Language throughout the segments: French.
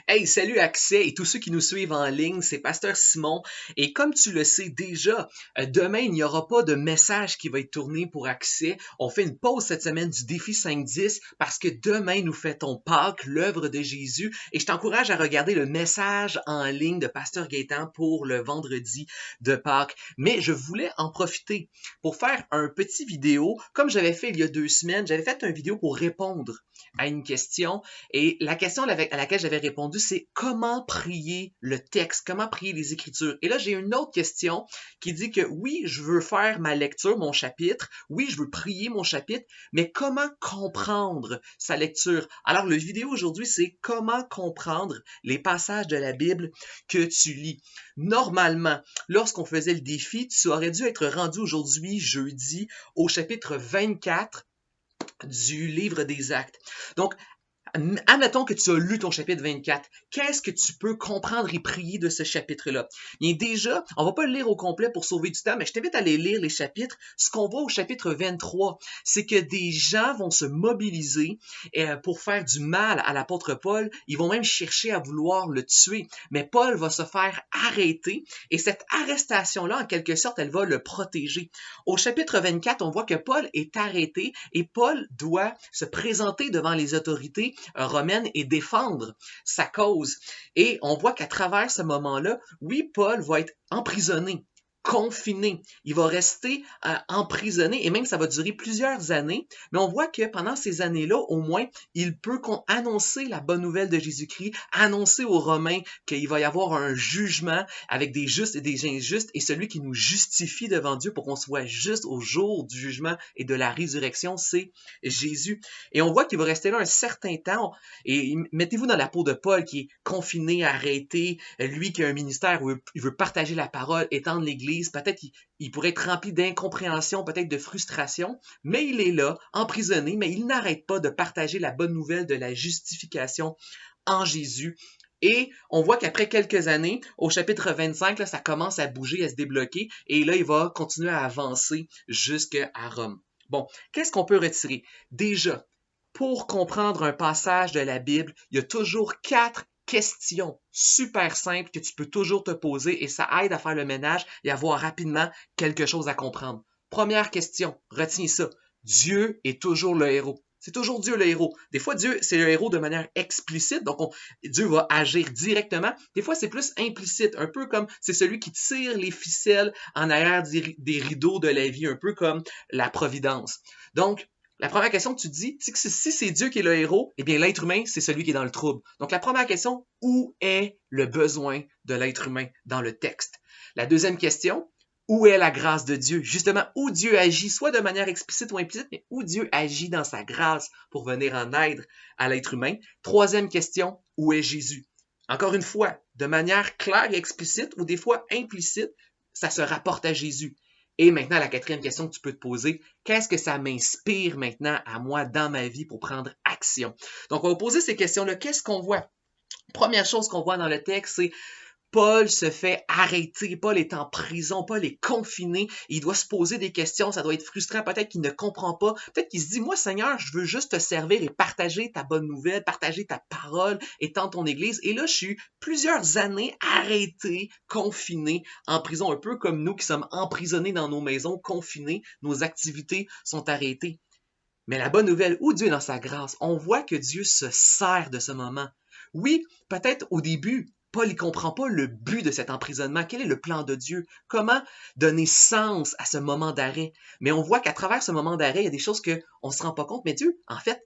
Hey, salut Accès et tous ceux qui nous suivent en ligne, c'est Pasteur Simon. Et comme tu le sais déjà, demain, il n'y aura pas de message qui va être tourné pour Accès. On fait une pause cette semaine du défi 5-10 parce que demain, nous fêtons Pâques, l'œuvre de Jésus. Et je t'encourage à regarder le message en ligne de Pasteur Gaétan pour le vendredi de Pâques. Mais je voulais en profiter pour faire un petit vidéo. Comme j'avais fait il y a 2 semaines, j'avais fait une vidéo pour répondre à une question. Et la question à laquelle j'avais répondu, c'est comment prier le texte, comment prier les Écritures. Et là, j'ai une autre question qui dit que oui, je veux faire ma lecture, mon chapitre, oui, je veux prier mon chapitre, mais comment comprendre sa lecture? Alors, le vidéo aujourd'hui, c'est comment comprendre les passages de la Bible que tu lis. Normalement, lorsqu'on faisait le défi, tu aurais dû être rendu aujourd'hui, jeudi, au chapitre 24 du livre des Actes. Donc, admettons que tu as lu ton chapitre 24. Qu'est-ce que tu peux comprendre et prier de ce chapitre-là? Bien déjà, on va pas le lire au complet pour sauver du temps, mais je t'invite à aller lire les chapitres. Ce qu'on voit au chapitre 23, c'est que des gens vont se mobiliser pour faire du mal à l'apôtre Paul. Ils vont même chercher à vouloir le tuer. Mais Paul va se faire arrêter et cette arrestation-là, en quelque sorte, elle va le protéger. Au chapitre 24, on voit que Paul est arrêté et Paul doit se présenter devant les autorités romaine et défendre sa cause. Et on voit qu'à travers ce moment-là, oui, Paul va être emprisonné, confiné. Il va rester emprisonné et même ça va durer plusieurs années. Mais on voit que pendant ces années-là, au moins, il peut annoncer la bonne nouvelle de Jésus-Christ, annoncer aux Romains qu'il va y avoir un jugement avec des justes et des injustes et celui qui nous justifie devant Dieu pour qu'on soit juste au jour du jugement et de la résurrection, c'est Jésus. Et on voit qu'il va rester là un certain temps. Et mettez-vous dans la peau de Paul qui est confiné, arrêté, lui qui a un ministère où il veut partager la parole, étendre l'Église. Peut-être qu'il pourrait être rempli d'incompréhension, peut-être de frustration, mais il est là, emprisonné, mais il n'arrête pas de partager la bonne nouvelle de la justification en Jésus. Et on voit qu'après quelques années, au chapitre 25, là, ça commence à bouger, à se débloquer, et là, il va continuer à avancer jusqu'à Rome. Bon, qu'est-ce qu'on peut retirer? Déjà, pour comprendre un passage de la Bible, il y a toujours 4 questions super simples que tu peux toujours te poser et ça aide à faire le ménage et à voir rapidement quelque chose à comprendre. Première question, retiens ça. Dieu est toujours le héros. C'est toujours Dieu le héros. Des fois, Dieu, c'est le héros de manière explicite, donc Dieu va agir directement. Des fois, c'est plus implicite, un peu comme c'est celui qui tire les ficelles en arrière des rideaux de la vie, un peu comme la providence. Donc, la première question que tu te dis, c'est que si c'est Dieu qui est le héros, eh bien l'être humain, c'est celui qui est dans le trouble. Donc la première question, où est le besoin de l'être humain dans le texte? La deuxième question, où est la grâce de Dieu? Justement, où Dieu agit, soit de manière explicite ou implicite, mais où Dieu agit dans sa grâce pour venir en aide à l'être humain. Troisième question, où est Jésus? Encore une fois, de manière claire et explicite ou des fois implicite, ça se rapporte à Jésus. Et maintenant, la quatrième question que tu peux te poser, qu'est-ce que ça m'inspire maintenant à moi dans ma vie pour prendre action? Donc, on va poser ces questions-là. Qu'est-ce qu'on voit? Première chose qu'on voit dans le texte, c'est Paul se fait arrêter, Paul est en prison, Paul est confiné, il doit se poser des questions, ça doit être frustrant, peut-être qu'il ne comprend pas, peut-être qu'il se dit, moi Seigneur, je veux juste te servir et partager ta bonne nouvelle, partager ta parole, étendre ton église, et là je suis plusieurs années arrêté, confiné, en prison, un peu comme nous qui sommes emprisonnés dans nos maisons, confinés, nos activités sont arrêtées. Mais la bonne nouvelle, où Dieu est dans sa grâce, on voit que Dieu se sert de ce moment. Oui, peut-être au début, Paul ne comprend pas le but de cet emprisonnement. Quel est le plan de Dieu? Comment donner sens à ce moment d'arrêt? Mais on voit qu'à travers ce moment d'arrêt, il y a des choses qu'on ne se rend pas compte. Mais Dieu, en fait,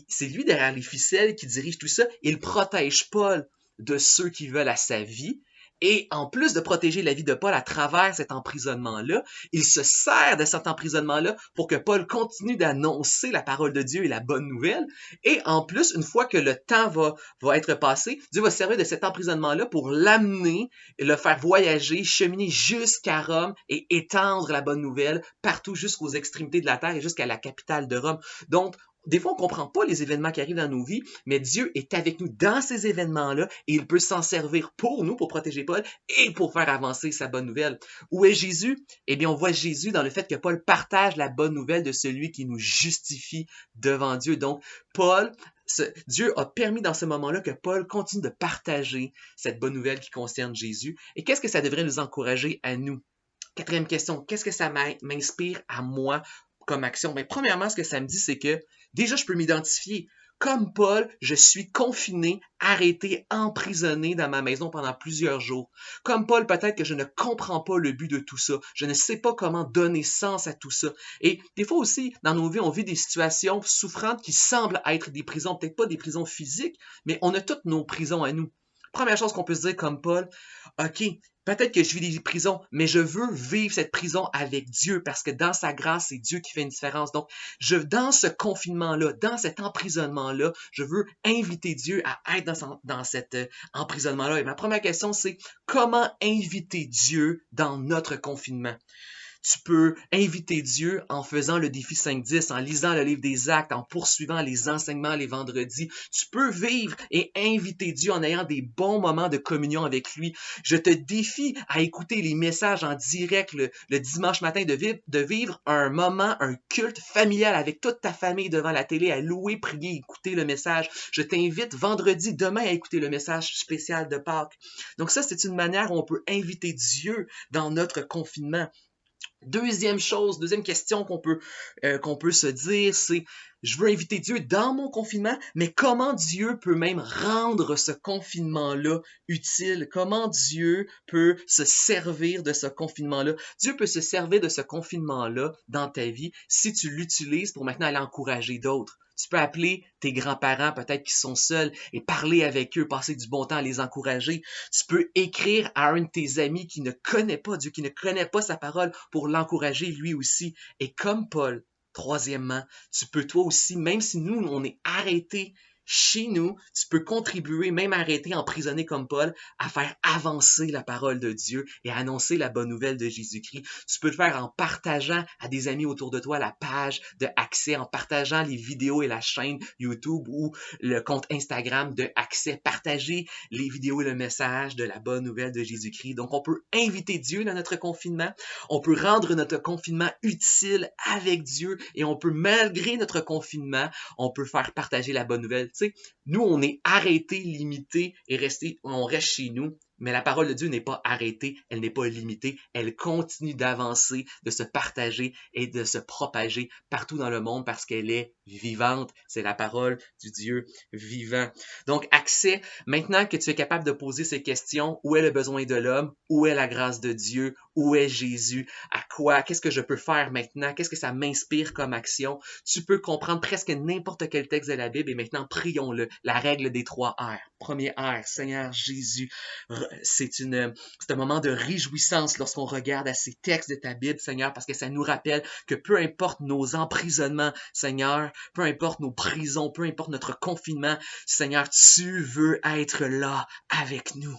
c'est lui derrière les ficelles qui dirige tout ça. Il protège Paul de ceux qui veulent à sa vie. Et en plus de protéger la vie de Paul à travers cet emprisonnement-là, il se sert de cet emprisonnement-là pour que Paul continue d'annoncer la parole de Dieu et la bonne nouvelle. Et en plus, une fois que le temps va être passé, Dieu va se servir de cet emprisonnement-là pour l'amener, le faire voyager, cheminer jusqu'à Rome et étendre la bonne nouvelle partout jusqu'aux extrémités de la terre et jusqu'à la capitale de Rome. Donc, des fois, on ne comprend pas les événements qui arrivent dans nos vies, mais Dieu est avec nous dans ces événements-là et il peut s'en servir pour nous, pour protéger Paul et pour faire avancer sa bonne nouvelle. Où est Jésus? Eh bien, on voit Jésus dans le fait que Paul partage la bonne nouvelle de celui qui nous justifie devant Dieu. Donc, Paul Dieu a permis dans ce moment-là que Paul continue de partager cette bonne nouvelle qui concerne Jésus. Et qu'est-ce que ça devrait nous encourager à nous? Quatrième question, qu'est-ce que ça m'inspire à moi comme action? Mais premièrement, ce que ça me dit, c'est que déjà, je peux m'identifier. Comme Paul, je suis confiné, arrêté, emprisonné dans ma maison pendant plusieurs jours. Comme Paul, peut-être que je ne comprends pas le but de tout ça. Je ne sais pas comment donner sens à tout ça. Et des fois aussi, dans nos vies, on vit des situations souffrantes qui semblent être des prisons, peut-être pas des prisons physiques, mais on a toutes nos prisons à nous. Première chose qu'on peut se dire comme Paul, OK, peut-être que je vis des prisons, mais je veux vivre cette prison avec Dieu parce que dans sa grâce, c'est Dieu qui fait une différence. Donc, dans ce confinement-là, dans cet emprisonnement-là, je veux inviter Dieu à être dans cet emprisonnement-là. Et ma première question, c'est comment inviter Dieu dans notre confinement? Tu peux inviter Dieu en faisant le défi 5-10, en lisant le livre des Actes, en poursuivant les enseignements les vendredis. Tu peux vivre et inviter Dieu en ayant des bons moments de communion avec lui. Je te défie à écouter les messages en direct le dimanche matin, de vivre un moment, un culte familial avec toute ta famille devant la télé, à louer, prier, écouter le message. Je t'invite vendredi, demain, à écouter le message spécial de Pâques. Donc ça, c'est une manière où on peut inviter Dieu dans notre confinement. Deuxième question qu'on peut se dire, c'est je veux inviter Dieu dans mon confinement, mais comment Dieu peut même rendre ce confinement-là utile? Comment Dieu peut se servir de ce confinement-là? Dieu peut se servir de ce confinement-là dans ta vie si tu l'utilises pour maintenant aller encourager d'autres. Tu peux appeler tes grands-parents, peut-être qui sont seuls, et parler avec eux, passer du bon temps à les encourager. Tu peux écrire à un de tes amis qui ne connaît pas Dieu, qui ne connaît pas sa parole, pour l'encourager lui aussi. Et comme Paul, troisièmement, tu peux toi aussi, même si nous, on est arrêtés chez nous, tu peux contribuer, même arrêter, emprisonné comme Paul, à faire avancer la parole de Dieu et à annoncer la bonne nouvelle de Jésus-Christ. Tu peux le faire en partageant à des amis autour de toi la page de Accès, en partageant les vidéos et la chaîne YouTube ou le compte Instagram de Accès. Partager les vidéos et le message de la bonne nouvelle de Jésus-Christ. Donc, on peut inviter Dieu dans notre confinement. On peut rendre notre confinement utile avec Dieu et on peut, malgré notre confinement, on peut faire partager la bonne nouvelle. Tu sais, nous, on est arrêtés, limités et on reste chez nous. Mais la parole de Dieu n'est pas arrêtée, elle n'est pas limitée, elle continue d'avancer, de se partager et de se propager partout dans le monde parce qu'elle est vivante. C'est la parole du Dieu vivant. Donc, Accès, maintenant que tu es capable de poser ces questions, où est le besoin de l'homme? Où est la grâce de Dieu? Où est Jésus? À quoi? Qu'est-ce que je peux faire maintenant? Qu'est-ce que ça m'inspire comme action? Tu peux comprendre presque n'importe quel texte de la Bible et maintenant prions-le. La règle des 3 R. Premier R, Seigneur Jésus. C'est un moment de réjouissance lorsqu'on regarde à ces textes de ta Bible, Seigneur, parce que ça nous rappelle que peu importe nos emprisonnements, Seigneur, peu importe nos prisons, peu importe notre confinement, Seigneur, tu veux être là avec nous.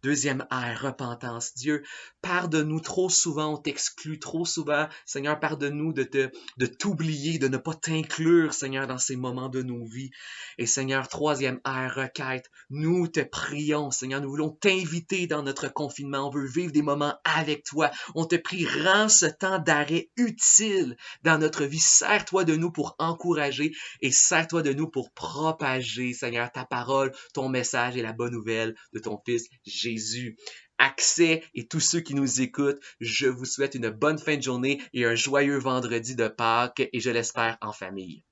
Deuxième R, repentance. Dieu, pardonne-nous. Trop souvent, on t'exclut. Trop souvent, Seigneur, pardonne-nous de t'oublier, de ne pas t'inclure, Seigneur, dans ces moments de nos vies. Et Seigneur, troisième R, requête. Nous te prions, Seigneur. Nous voulons t'inviter dans notre confinement. On veut vivre des moments avec toi. On te prie, rends ce temps d'arrêt utile dans notre vie. Sers-toi de nous pour encourager et sers-toi de nous pour propager, Seigneur, ta parole, ton message et la bonne nouvelle de ton Fils Jésus. Accès et tous ceux qui nous écoutent, je vous souhaite une bonne fin de journée et un joyeux vendredi de Pâques et je l'espère en famille.